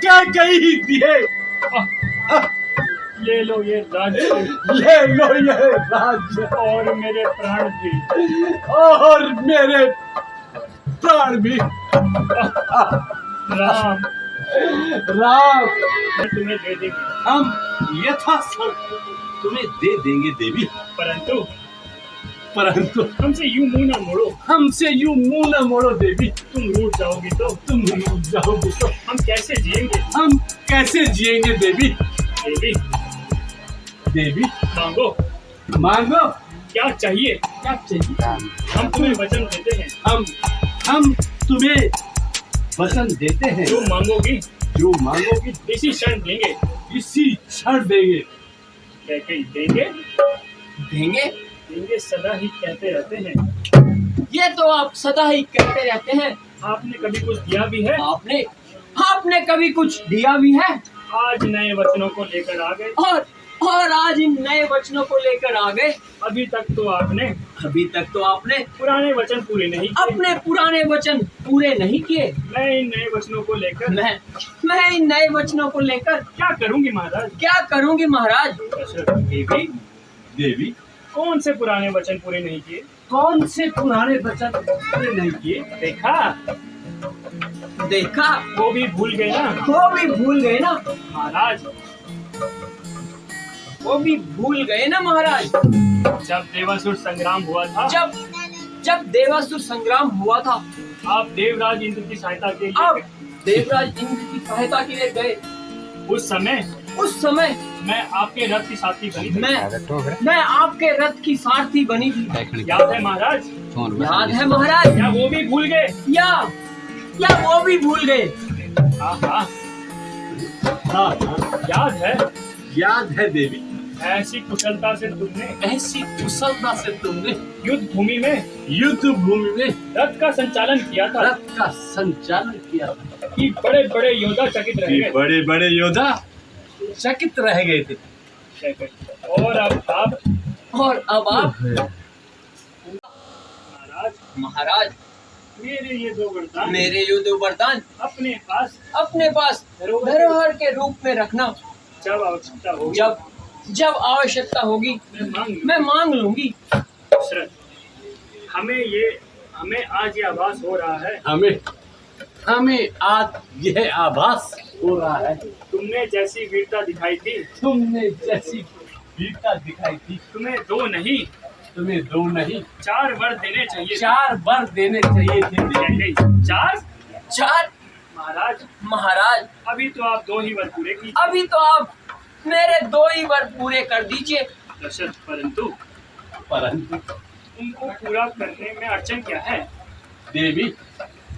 कैकेयी दिए। ले लो ये राज्य, ले लो ये राज्य और मेरे प्राण भी, और मेरे प्राण भी। राम राम तुम्हें दे देंगे, हम यथाशक्ति तुम्हें दे देंगे देवी, परंतु हमसे यूं मुंह न मोड़ो देवी। तुम रूठ जाओगी तो तुम रूठ जाओगे तो हम कैसे जिएंगे? हम कैसे जिएंगे देवी। देवी देवी मांगो, मांगो क्या चाहिए? क्या चाहिए। हम तुम्हें वचन देते हैं, हम तुम्हें वचन देते हैं, जो मांगोगी जो मांगोगी इसी क्षण देंगे। इसी क्षण देंगे। कैकेयी देंगे देंगे? देंगे सदा ही कहते रहते हैं। ये तो आप सदा ही कहते रहते हैं। आपने कभी कुछ दिया भी है? आपने कभी कुछ दिया भी है? आज नए वचनों को लेकर आ गए, और आज इन नए वचनों को लेकर आ गए। अभी तक तो आपने पुराने वचन पूरे नहीं किए। अपने पुराने वचन पूरे नहीं किए। मैं इन नए वचनों को लेकर मैं इन नए वचनों को लेकर क्या करूंगी महाराज? क्या करूंगी महाराज? देवी देवी कौन से पुराने वचन पूरे नहीं किए? कौन से पुराने वचन पूरे नहीं किए? देखा वो भी भूल गए ना वो भी भूल गए ना महाराज। वो भी भूल गए ना महाराज। जब देवासुर संग्राम हुआ था, जब देवासुर संग्राम हुआ था, आप देवराज इंद्र की सहायता के आप लिए देवराज इंद्र की सहायता के लिए गए। उस समय मैं आपके रथ की साथी बनी थी। मैं आपके रथ की सारथी बनी थी। याद है महाराज? याद है महाराज? या वो भी भूल गए? या वो भी भूल गए? हाँ, याद है देवी। ऐसी कुशलता से तुमने युद्ध भूमि में रथ का संचालन किया था। कि बड़े बड़े योद्धा चकित रह गए। बड़े योद्धा चकित रह गए थे। और अब आप महाराज मेरे ये दो वरदान अपने पास धरोहर के रूप में रखना। जब आवश्यकता होगी जब आवश्यकता होगी मैं मांग लूंगी। हमें आज ये आभास हो रहा है, हमें आज यह आभास हो रहा है। तुमने जैसी वीरता दिखाई थी, तुम्हें दो नहीं 4 वर देने चाहिए थे। 4 महाराज अभी तो आप 2 ही वर पूरे कीजिए। अभी तो आप मेरे 2 ही वर पूरे कर दीजिए। परंतु उनको पूरा करने में अड़चन क्या है? देवी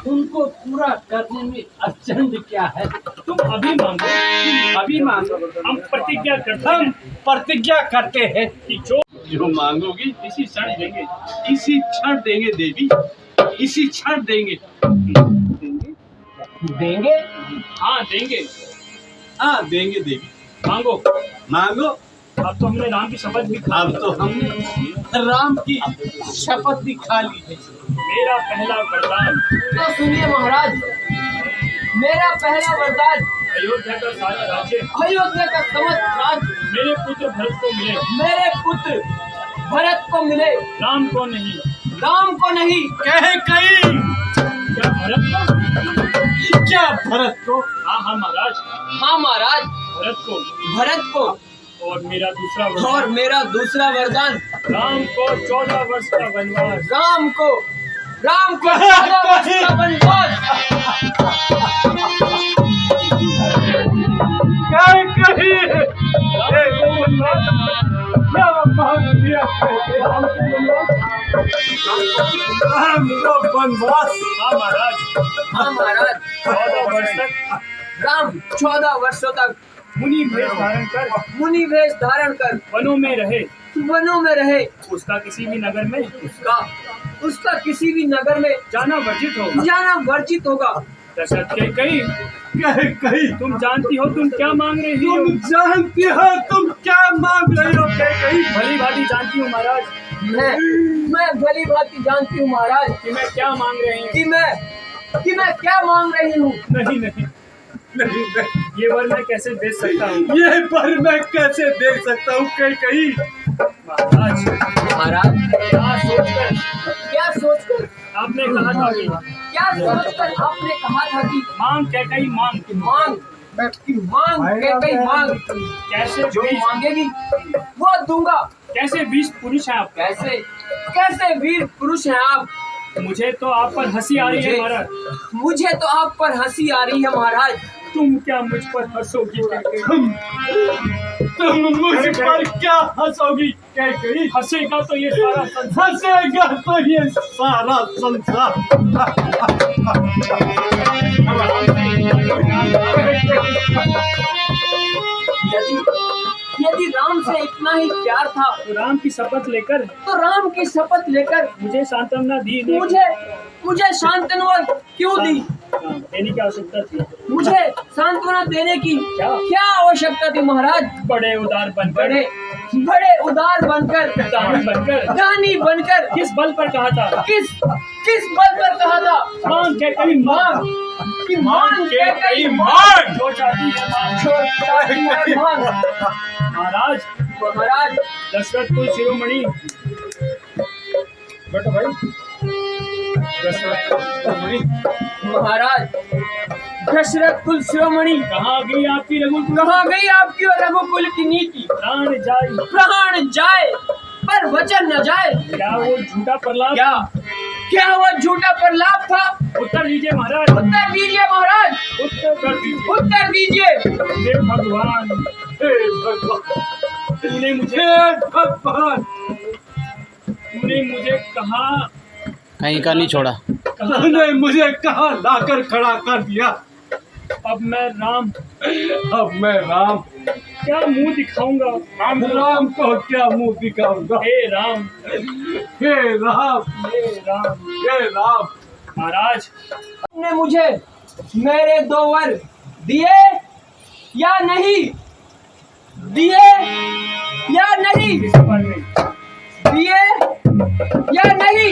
उनको पूरा करने में अड़चन क्या है? तुम अभी मांगो। हम प्रतिज्ञा करते हैं कि जो मांगोगी इसी क्षण देंगे। इसी क्षण देंगे देवी, इसी क्षण देंगे। देंगे? हाँ देंगे देवी। मांगो। अब तो हमने राम की शपथ भी खा ली है। मेरा पहला वरदान तो सुनिए महाराज, मेरा पहला वरदान अयोध्या का सारा राज्य, अयोध्या का समस्त राज्य मेरे पुत्र भरत को मिले। राम को नहीं। कैकेयी क्या भरत को? हाँ महाराज भरत को। और मेरा दूसरा वरदान राम को 14 वर्ष का वनवास। राम को 14 वर्ष का वनवास। हाँ महाराज 14 वर्ष तक राम 14 वर्षों तक मुनि वेश धारण कर वनों में रहे। उसका किसी भी नगर में जाना वर्जित होगा। दशरथ कैकेयी तुम जानती हो तुम क्या मांग रही हो? कैकेयी भली भांति जानती हूँ महाराज। मैं भली भांति जानती हूँ महाराज कि मैं क्या मांग रही हूँ। कि मैं क्या मांग रही हूँ। नहीं नहीं नहीं, ये वर मैं कैसे दे सकता हूँ ये पर मैं कैसे देख सकता हूँ कहीं कहीं। महाराज? महाराज क्या सोचकर आपने कहा था कि क्या सोचकर आपने कहा था कि मांग कैकई मांग मांग कैकई मांग, कैसे जो मांगेगी वो दूंगा। कैसे 20 पुरुष हैं आप? कैसे वीर पुरुष हैं आप। मुझे तो आप पर हंसी आ रही है महाराज। मुझे तो आप पर हंसी आ रही है महाराज। तुम क्या मुझ पर हंसोगी? तुम मुझ पर क्या हंसोगी कहीं कहीं। हंसेगा तो ये सारा संसार। हंसेगा तो ये सारा संसार। यदि राम से इतना ही प्यार था तो राम की शपथ लेकर मुझे सांत्वना दी नहीं। मुझे सांत्वना क्यों दी। देने की आवश्यकता थी। मुझे सांत्वना देने की क्या आवश्यकता थी महाराज। बड़े उदार बनकर, बड़े उदार बनकर, दानी बनकर किस बल पर कहा था? किस बल पर कहा था। मांग कैकई मांग, मांग कैकई मांग, जो चाहती है मांग। जो चाहती है मांग। महाराज दशरथ कुल शिरोमणि। बेटा भाई महाराज दशरथ कुल शिरोमणि, कहाँ गई आपकी रघुकुल? कहाँ गई आपकी और रघुकुल की नीति। प्राण जाए पर वचन न जाए। क्या वो झूठा प्रहलाद? क्या वो झूठा प्रलाप था। उत्तर दीजिए महाराज। उत्तर दीजिए महाराज। उत्तर दीजिए। हे भगवान, तूने मुझे कहा, कहीं का नहीं छोड़ा। तूने मुझे कहाँ लाकर खड़ा कर दिया। अब मैं राम क्या मुंह दिखाऊंगा। राम को क्या मुंह दिखाऊंगा। हे राम, हे राम, हे राम। महाराज आपने मुझे मेरे 2 वर दिए या नहीं दिए या नहीं दिए या नहीं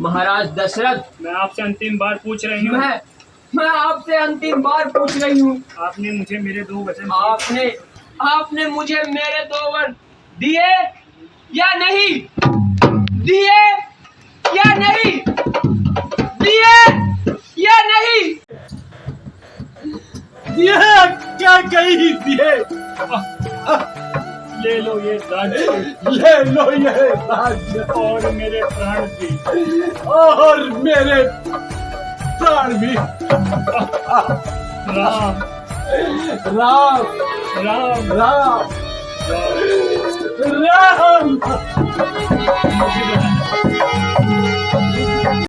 महाराज दशरथ, मैं आपसे अंतिम बार पूछ रही हूँ। मैं आपसे अंतिम बार पूछ रही हूँ। आपने मुझे मेरे 2 वचन आपने मुझे मेरे 2 वर दिए या नहीं दिए या नहीं दिए या नहीं दिए। क्या कही दिए। ले लो ये राज्य, ले लो ये राज्य और मेरे प्राण भी, और मेरे प्राण भी। राम राम राम राम। राम।